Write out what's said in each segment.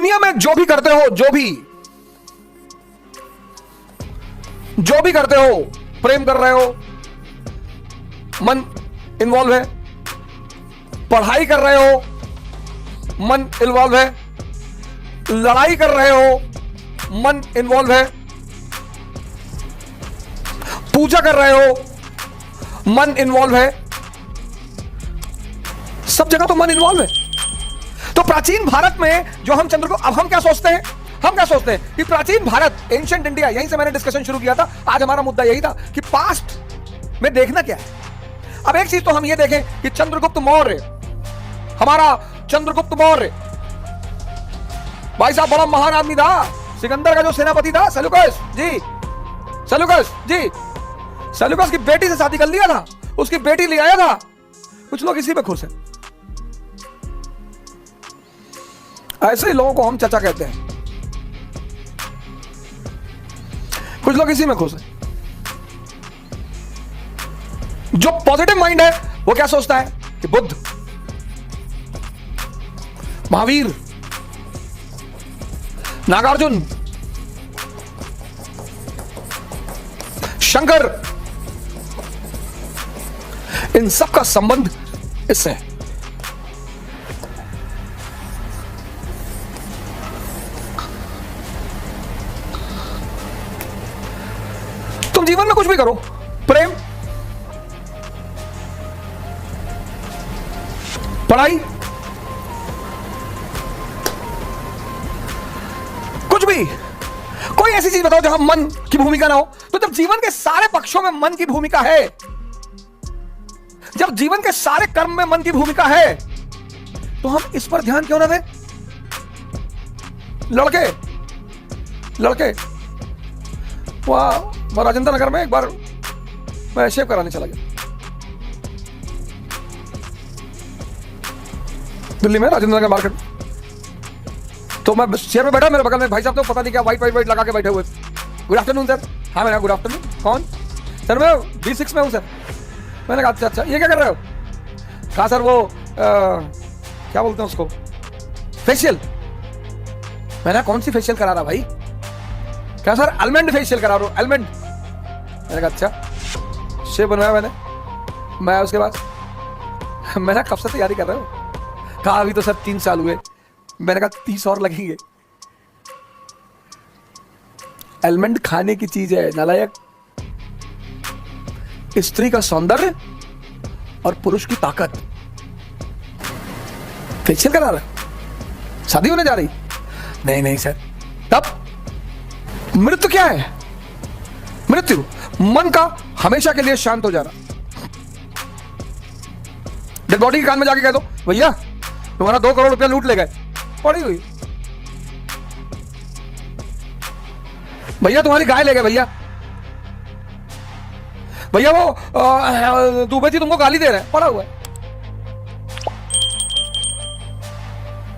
दुनिया में जो भी करते हो, जो भी करते हो, प्रेम कर रहे हो, मन इन्वॉल्व है, पढ़ाई कर रहे हो, मन इन्वॉल्व है, लड़ाई कर रहे हो, मन इन्वॉल्व है, पूजा कर रहे हो, मन इन्वॉल्व है, सब जगह तो मन इन्वॉल्व है। तो प्राचीन भारत में जो हम चंद्रगुप्त, अब हम क्या सोचते हैं, कि प्राचीन भारत, एंशिएंट इंडिया, यहीं से मैंने डिस्कशन शुरू किया था। आज हमारा मुद्दा यही था कि पास्ट में देखना क्या है। अब एक चीज तो हम ये देखें कि चंद्रगुप्त मौर्य, हमारा चंद्रगुप्त मौर्य भाई साहब बड़ा महान आदमी था। सिकंदर का जो सेनापति था, सेल्यूकस जी, सेल्यूकस की बेटी से शादी कर लिया था, उसकी बेटी ले आया था। कुछ लोग इसी पे खुश हैं। ऐसे ही लोगों को हम चाचा कहते हैं। कुछ लोग इसी में खुश हैं। जो पॉजिटिव माइंड है वो क्या सोचता है कि बुद्ध, महावीर, नागार्जुन, शंकर, इन सब का संबंध इससे है। तुम जीवन में कुछ भी करो, प्रेम, पढ़ाई, कुछ भी, कोई ऐसी चीज बताओ जहां मन की भूमिका ना हो। तो जब जीवन के सारे पक्षों में मन की भूमिका है, जब जीवन के सारे कर्म में मन की भूमिका है, तो हम इस पर ध्यान क्यों ना दें। लड़के वहां राजेंद्र नगर में एक बार मैं शेव कराने चला गया, दिल्ली में राजेंद्र नगर मार्केट। तो मैं चेयर में बैठा, मेरे बगल में भाई साहब तो पता नहीं क्या वाइट लगा के बैठे हुए। Good afternoon sir. हाँ मैंने गुड आफ्टरनून। कौन सर? मैं B6 में हूँ सर। मैंने कहा अच्छा, ये क्या कर रहे हो? कहा सर वो क्या बोलते हैं उसको, फेशियल। मैंने कौन सी फेशियल करा रहा भाई? क्या सर अलमंड फेशियल करा रहा हूँ, अलमंड। मैंने कहा अच्छा, शेव बनवाया मैंने। मैं उसके बाद मैंने कब से तैयारी कर रहे हो? कहा अभी तो सर 3 साल हुए। मैंने कहा 30 और लगेंगे। अलमंड खाने की चीज है नालायक। स्त्री का सौंदर्य और पुरुष की ताकत। फेशियल करा रहा, शादी होने जा रही? नहीं सर। तब मृत्यु क्या है? मृत्यु मन का हमेशा के लिए शांत हो जाना। डेड बॉडी के कान में जाके कह दो भैया तुम्हारा 2 करोड़ रुपया लूट ले गए, पड़ी हुई। भैया तुम्हारी गाय ले गए, भैया वो दुबे जी तुमको गाली दे रहे हैं, पड़ा हुआ है।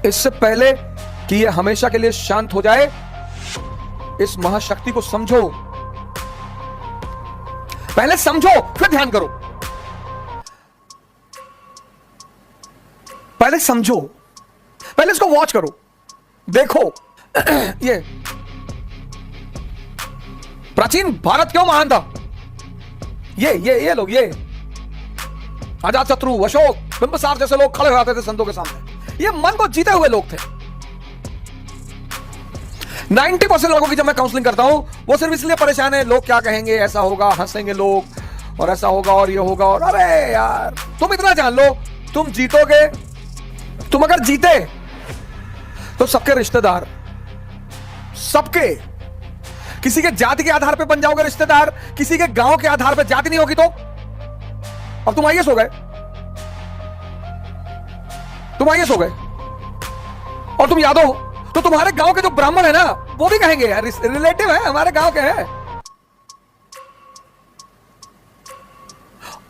इससे पहले कि ये हमेशा के लिए शांत हो जाए, इस महाशक्ति को समझो। पहले समझो फिर ध्यान करो। पहले समझो, पहले इसको वॉच करो, देखो। ये प्राचीन भारत क्यों महान था? ये लोग, ये अजात शत्रु, अशोक, बिंबिसार जैसे लोग खड़े हो जाते थे संतों के सामने। ये मन को जीते हुए लोग थे। 90% लोगों की जब मैं काउंसलिंग करता हूं, वो सिर्फ इसलिए परेशान है लोग क्या कहेंगे, ऐसा होगा, हंसेंगे लोग, और ऐसा होगा और ये होगा। और अरे यार तुम इतना जान लो, तुम जीतोगे। तुम अगर जीते तो सबके रिश्तेदार, सबके, किसी के जाति के आधार पे बन जाओगे रिश्तेदार, किसी के गांव के आधार पे जाति नहीं होगी तो। अब तुम आईएएस हो गए, और तुम यादव हो, तो तुम्हारे गांव के जो ब्राह्मण है ना, वो भी कहेंगे यार रिलेटिव है, हमारे गांव के हैं।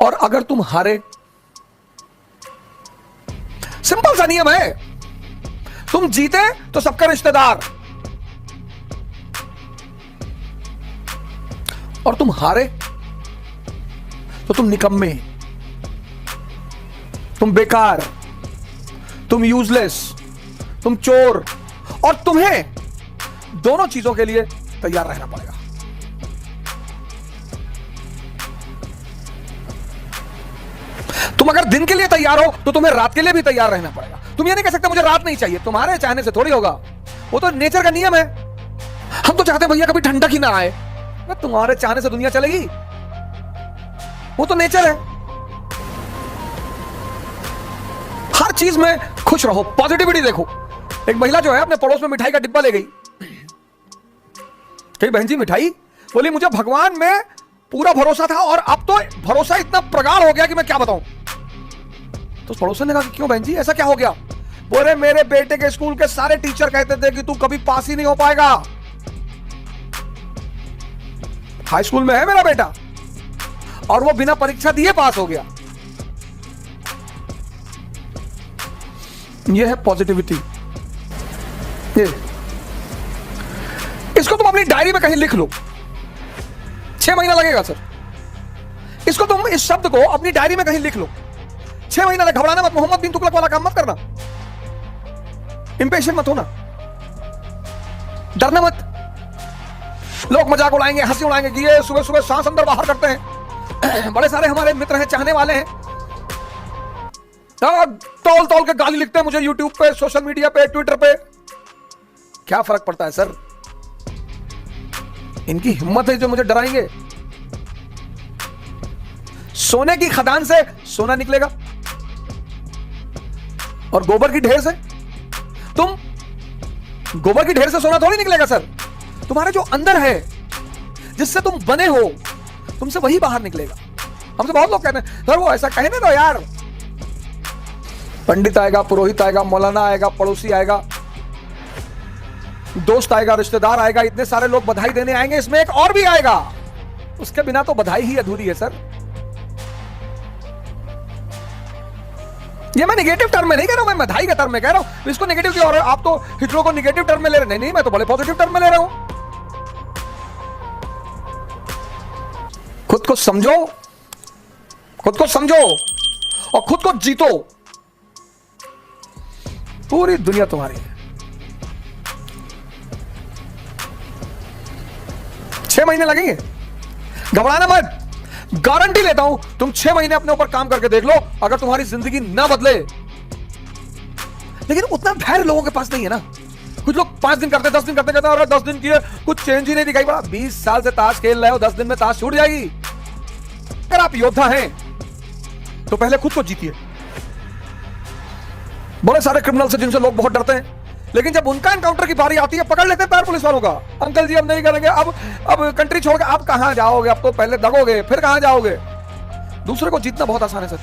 और अगर तुम हारे, सिंपल सा नियम है, तुम जीते तो सबका रिश्तेदार, और तुम हारे तो तुम निकम्मे, तुम बेकार, तुम यूजलेस, तुम चोर, और तुम्हें दोनों चीजों के लिए तैयार रहना पड़ेगा। तुम अगर दिन के लिए तैयार हो तो तुम्हें रात के लिए भी तैयार रहना पड़ेगा। तुम ये नहीं कह सकते मुझे रात नहीं चाहिए, तुम्हारे चाहने से थोड़ी होगा, वो तो नेचर का नियम है। हम तो चाहते हैं भैया कभी ठंडक ही ना आए, तुम्हारे चाहने से दुनिया चलेगी? वो तो नेचर है। हर चीज में खुश रहो, पॉजिटिविटी देखो। एक महिला जो है अपने पड़ोस में मिठाई का डिब्बा ले गई, कही बहन जी मिठाई, बोली मुझे भगवान में पूरा भरोसा था और अब तो भरोसा इतना प्रगाढ़ हो गया कि मैं क्या बताऊं। तो पड़ोसन ने कहा क्यों बहन जी ऐसा क्या हो गया? बोले मेरे बेटे के स्कूल के सारे टीचर कहते थे कि तू कभी पास ही नहीं हो पाएगा। हाई स्कूल में है मेरा बेटा और वो बिना परीक्षा दिए पास हो गया। ये है पॉजिटिविटी। ये इसको तुम अपनी डायरी में कहीं लिख लो। 6 महीना लगेगा सर। इसको तुम इस शब्द को अपनी डायरी में कहीं लिख लो। 6 महीना लगे। घबराना मत, मोहम्मद बिन तुगलक वाला काम मत करना, इंपेशेंट मत होना, डरना मत। लोग मजाक उड़ाएंगे, हंसी उड़ाएंगे कि ये सुबह सुबह सांस अंदर बाहर करते हैं। बड़े सारे हमारे मित्र हैं, चाहने वाले हैं, तौल तौल के गाली लिखते हैं मुझे यूट्यूब पे, सोशल मीडिया पे, ट्विटर पे। क्या फर्क पड़ता है सर? इनकी हिम्मत है जो मुझे डराएंगे। सोने की खदान से सोना निकलेगा और गोबर की ढेर से गोबर की ढेर से सोना थोड़ी निकलेगा सर। तुम्हारे जो अंदर है, जिससे तुम बने हो, तुमसे वही बाहर निकलेगा। हमसे बहुत लोग कहते हैं सर वो ऐसा कहने दो यार। पंडित आएगा, पुरोहित आएगा, मौलाना आएगा, पड़ोसी आएगा, दोस्त आएगा, रिश्तेदार आएगा, इतने सारे लोग बधाई देने आएंगे, इसमें एक और भी आएगा। उसके बिना तो बधाई ही अधूरी है सर। ये मैं नेगेटिव टर्म में नहीं कह रहा हूं, मैं बधाई के टर्म में कह रहा हूं। इसको नेगेटिव की, और आप तो हिटलर को नेगेटिव टर्म में ले रहे। नहीं, मैं तो बड़े पॉजिटिव टर्म में ले रहा हूं। खुद को समझो, खुद को समझो और खुद को जीतो। पूरी दुनिया तुम्हारी है। 6 महीने लगेंगे, घबराना मत। गारंटी लेता हूं, तुम 6 महीने अपने ऊपर काम करके देख लो, अगर तुम्हारी जिंदगी ना बदले। लेकिन उतना धैर्य लोगों के पास नहीं है ना। कुछ लोग 5 दिन करते, 10 दिन करते, कहते हैं 10 दिन किए कुछ चेंज ही नहीं दिखाई पड़ा। 20 साल से ताश खेल रहे हो, 10 दिन में ताश छूट जाएगी। अगर आप योद्धा हैं तो पहले खुद को जीतिए। बड़े सारे क्रिमिनल से जिनसे लोग बहुत डरते हैं, लेकिन जब उनका एनकाउंटर की बारी आती है, पकड़ लेते हैं पैर पुलिस वालों का। अंकल जी अब नहीं करेंगे, अब कंट्री छोड़ के आप कहां जाओगे? अब तो पहले दगोगे, फिर कहां जाओगे? दूसरे को जीतना बहुत आसान है सर।